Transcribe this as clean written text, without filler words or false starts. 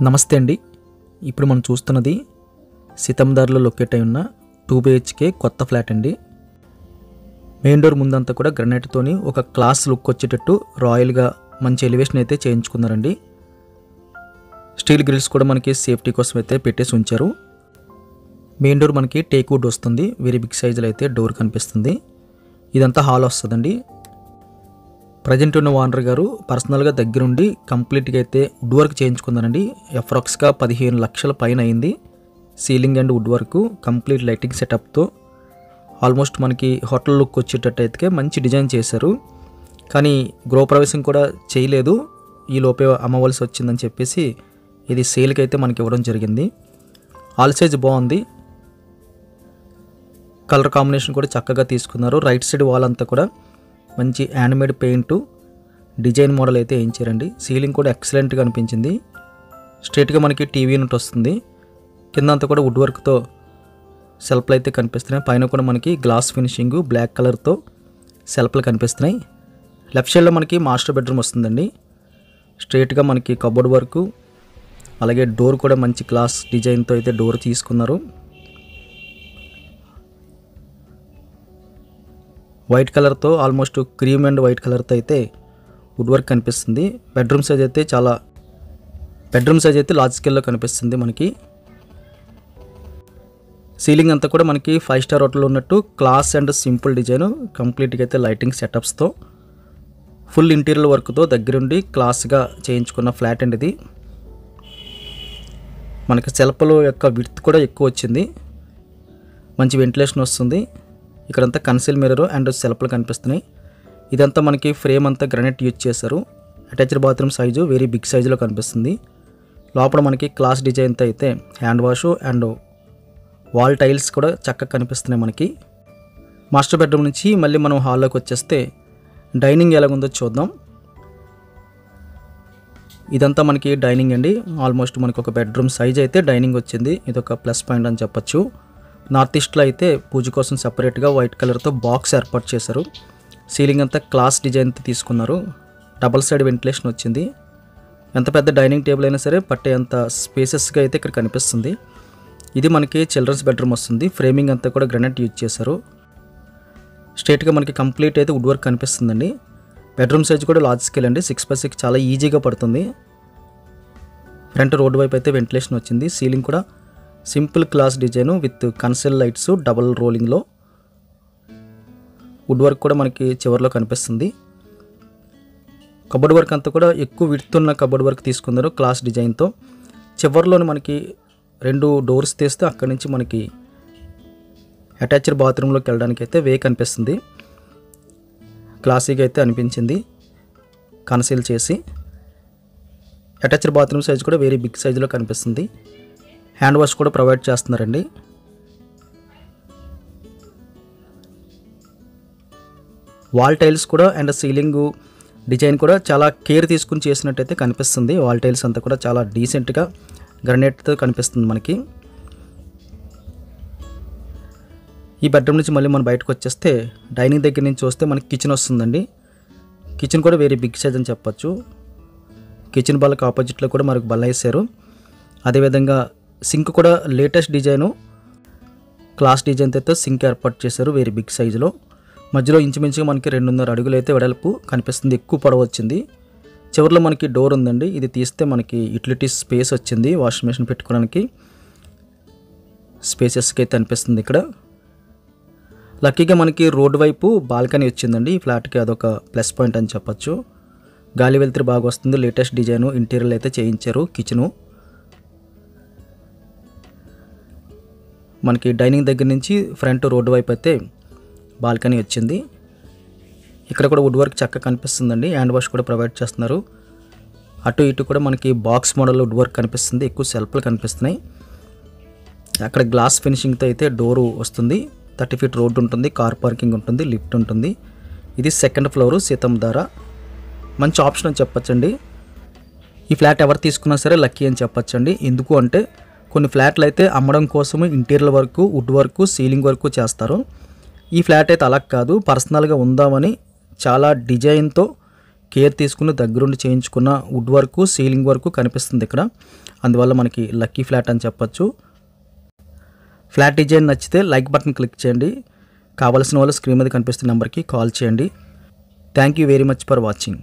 నమస్తే అండి. ఇప్పుడు మనం చూస్తున్నది సీతందార్లో లొకేట్ అయి ఉన్న 2 BHK కొత్త ఫ్లాట్ అండి. మెయిన్ డోర్ ముందంతా కూడా గ్రానైట్తోని ఒక క్లాస్ లుక్ వచ్చేటట్టు రాయల్గా మంచి ఎలివేషన్ అయితే చేయించుకున్నారండి. స్టీల్ గ్రిల్స్ కూడా మనకి సేఫ్టీ కోసం అయితే పెట్టేసి ఉంచారు. మెయిన్ డోర్ మనకి టేక్ వుడ్ వస్తుంది. వెరీ బిగ్ సైజులో అయితే డోర్ కనిపిస్తుంది. ఇదంతా హాల్ వస్తుందండి. ప్రజెంట్ ఉన్న ఓనర్ గారు పర్సనల్గా దగ్గరుండి కంప్లీట్గా అయితే వుడ్ వర్క్ చేయించుకున్నారండి. అప్రాక్స్గా 15 లక్షల పైన అయింది. Ceiling and wood work complete lighting సెటప్తో ఆల్మోస్ట్ మనకి హోటల్ లుక్ వచ్చేటట్టు అయితే మంచి డిజైన్ చేశారు. కానీ గృహప్రవేశం కూడా చేయలేదు, ఈ లోపే అమ్మవలసి వచ్చిందని చెప్పేసి ఇది సేల్కి అయితే మనకి ఇవ్వడం జరిగింది. ఆల్ సైజ్ బాగుంది. కలర్ కాంబినేషన్ కూడా చక్కగా తీసుకున్నారు. రైట్ సైడ్ వాల్ అంతా కూడా మంచి హ్యాండ్మేడ్ పెయింట్ డిజైన్ మోడల్ అయితే వేయించారండి. సీలింగ్ కూడా ఎక్సలెంట్గా అనిపించింది. స్ట్రైట్గా మనకి టీవీ యూనిట్ వస్తుంది. కింద అంతా కూడా వుడ్ వర్క్తో సెల్ఫ్లు అయితే కనిపిస్తున్నాయి. పైన కూడా మనకి గ్లాస్ ఫినిషింగ్ బ్లాక్ కలర్తో సెల్ఫ్లు కనిపిస్తున్నాయి. లెఫ్ట్ సైడ్లో మనకి మాస్టర్ బెడ్రూమ్ వస్తుందండి. స్ట్రైట్గా మనకి కబోర్డ్ వర్క్, అలాగే డోర్ కూడా మంచి గ్లాస్ డిజైన్తో అయితే డోర్ తీసుకున్నారు. వైట్ కలర్తో ఆల్మోస్ట్ క్రీమ్ అండ్ వైట్ కలర్తో అయితే వుడ్ వర్క్ కనిపిస్తుంది. బెడ్రూమ్ సైజ్ అయితే లార్జ్ స్కేల్లో కనిపిస్తుంది మనకి. సీలింగ్ అంతా కూడా మనకి 5 స్టార్ హోటల్లో ఉన్నట్టు క్లాస్ అండ్ సింపుల్ డిజైన్ కంప్లీట్గా అయితే లైటింగ్ సెటప్స్తో ఫుల్ ఇంటీరియర్ వర్క్తో దగ్గరుండి క్లాస్గా చేయించుకున్న ఫ్లాట్ అండి ఇది. మనకి సెల్ఫ్ల యొక్క విడ్త్ కూడా ఎక్కువ వచ్చింది. మంచి వెంటిలేషన్ వస్తుంది. ఇక్కడంతా కన్సీల్ మిర్రర్ అండ్ సెల్ఫ్లు కనిపిస్తున్నాయి. ఇదంతా మనకి ఫ్రేమ్ అంతా గ్రానైట్ యూజ్ చేశారు. Attached bathroom size very big సైజులో కనిపిస్తుంది. లోపల మనకి క్లాస్ డిజైన్తో అయితే hand wash and wall tiles కూడా చక్కగా కనిపిస్తున్నాయి మనకి. మాస్టర్ బెడ్రూమ్ నుంచి మళ్ళీ మనం హాల్లోకి వచ్చేస్తే డైనింగ్ ఎలాగుందో చూద్దాం. ఇదంతా మనకి డైనింగ్ అండి. ఆల్మోస్ట్ మనకి ఒక బెడ్రూమ్ సైజ్ అయితే డైనింగ్ వచ్చింది. ఇదొక ప్లస్ పాయింట్ అని చెప్పచ్చు. నార్త్ ఈస్ట్లో అయితే పూజ కోసం సపరేట్గా వైట్ కలర్తో బాక్స్ ఏర్పాటు చేశారు. సీలింగ్ అంతా క్లాస్ డిజైన్తో తీసుకున్నారు. డబల్ సైడ్ వెంటిలేషన్ వచ్చింది. ఎంత పెద్ద డైనింగ్ టేబుల్ అయినా సరే పట్టే అంత స్పేసెస్గా అయితే ఇక్కడ కనిపిస్తుంది. ఇది మనకి చిల్డ్రన్స్ బెడ్రూమ్ వస్తుంది. ఫ్రేమింగ్ అంతా కూడా గ్రానైట్ యూజ్ చేశారు. స్ట్రైట్గా మనకి కంప్లీట్ అయితే వుడ్ వర్క్ కనిపిస్తుందండి. బెడ్రూమ్ సైజ్ కూడా లార్జ్ స్కేల్ అండి. 6x6 చాలా ఈజీగా పడుతుంది. ఫ్రంట్ రోడ్ వైపు అయితే వెంటిలేషన్ వచ్చింది. సీలింగ్ కూడా simple class design with conceal lights double రోలింగ్లో వుడ్ వర్క్ కూడా మనకి చివరిలో కనిపిస్తుంది. కబోర్డ్ వర్క్ అంతా కూడా ఎక్కువ విడ్త్ ఉన్న కబోర్డ్ వర్క్ తీసుకున్నారు క్లాస్ డిజైన్తో. చివరిలోని మనకి 2 డోర్స్ తీస్తే అక్కడి నుంచి మనకి అటాచ్డ్ బాత్రూంలోకి వెళ్ళడానికి అయితే వే కనిపిస్తుంది. క్లాసీగా అయితే అనిపించింది కన్సీల్ చేసి. అటాచ్డ్ బాత్రూమ్ సైజ్ కూడా వెరీ బిగ్ సైజులో కనిపిస్తుంది. హ్యాండ్ వాష్ కూడా ప్రొవైడ్ చేస్తున్నారండి. వాల్ టైల్స్ కూడా అండ్ సీలింగ్ డిజైన్ కూడా చాలా కేర్ తీసుకుని చేసినట్టయితే కనిపిస్తుంది. వాల్ టైల్స్ అంతా కూడా చాలా డీసెంట్గా గ్రానైట్తో కనిపిస్తుంది మనకి. ఈ బెడ్రూమ్ నుంచి మళ్ళీ మనం బయటకు వచ్చేస్తే డైనింగ్ దగ్గర నుంచి చూస్తే మనకి కిచెన్ వస్తుందండి. కిచెన్ కూడా వెరీ బిగ్ సైజ్ అని చెప్పచ్చు. కిచెన్ బాల్కి ఆపోజిట్లో కూడా మనకు బల్ల వేసారు. అదేవిధంగా సింక్ కూడా లేటెస్ట్ డిజైను క్లాస్ డిజైన్తో సింక్ ఏర్పాటు చేశారు వెరీ బిగ్ సైజులో. మధ్యలో ఇంచుమించుగా మనకి 2.5 అడుగులు అయితే వెడల్పు కనిపిస్తుంది. ఎక్కువ పొడవు వచ్చింది. చివరిలో మనకి డోర్ ఉందండి. ఇది తీస్తే మనకి యూటిలిటీస్ స్పేస్ వచ్చింది. వాషింగ్ మెషిన్ పెట్టుకోవడానికి స్పేసెస్కి అయితే అనిపిస్తుంది. ఇక్కడ లక్కీగా మనకి రోడ్ వైపు బాల్కనీ వచ్చిందండి. ఈ ఫ్లాట్కి అదొక ప్లస్ పాయింట్ అని చెప్పచ్చు. గాలి వెలుతురు బాగా వస్తుంది. లేటెస్ట్ డిజైను ఇంటీరియర్ అయితే చేయించారు. కిచెను మనకి డైనింగ్ దగ్గర నుంచి ఫ్రంట్ రోడ్డు వైపు అయితే బాల్కనీ వచ్చింది. ఇక్కడ కూడా వుడ్ వర్క్ చక్కగా కనిపిస్తుందండి. హ్యాండ్ వాష్ కూడా ప్రొవైడ్ చేస్తున్నారు. అటు ఇటు కూడా మనకి బాక్స్ మోడల్ వుడ్ వర్క్ కనిపిస్తుంది. ఎక్కువ సెల్ఫ్లు కనిపిస్తున్నాయి. అక్కడ గ్లాస్ ఫినిషింగ్తో అయితే డోరు వస్తుంది. 30 ఫీట్ రోడ్డు ఉంటుంది. కార్ పార్కింగ్ ఉంటుంది. లిఫ్ట్ ఉంటుంది. ఇది 2nd ఫ్లోరు సీతంధార. మంచి ఆప్షన్ అని చెప్పచ్చండి. ఈ ఫ్లాట్ ఎవరు తీసుకున్నా సరే లక్కీ అని చెప్పచ్చండి. ఎందుకు అంటే కొన్ని ఫ్లాట్లు అయితే అమ్మడం కోసము interior work, wood work, ceiling work చేస్తారు. ఈ ఫ్లాట్ అయితే అలా కాదు, పర్సనల్గా ఉందామని చాలా డిజైన్తో కేర్ తీసుకుని దగ్గరుండి చేయించుకున్న వుడ్ వర్క్, సీలింగ్ వర్క్ కనిపిస్తుంది ఇక్కడ. అందువల్ల మనకి లక్కీ ఫ్లాట్ అని చెప్పొచ్చు. ఫ్లాట్ డిజైన్ నచ్చితే లైక్ బటన్ క్లిక్ చేయండి. కావాల్సిన వాళ్ళు స్క్రీన్ మీద కనిపిస్తున్న నెంబర్కి కాల్ చేయండి. Thank you very much for watching.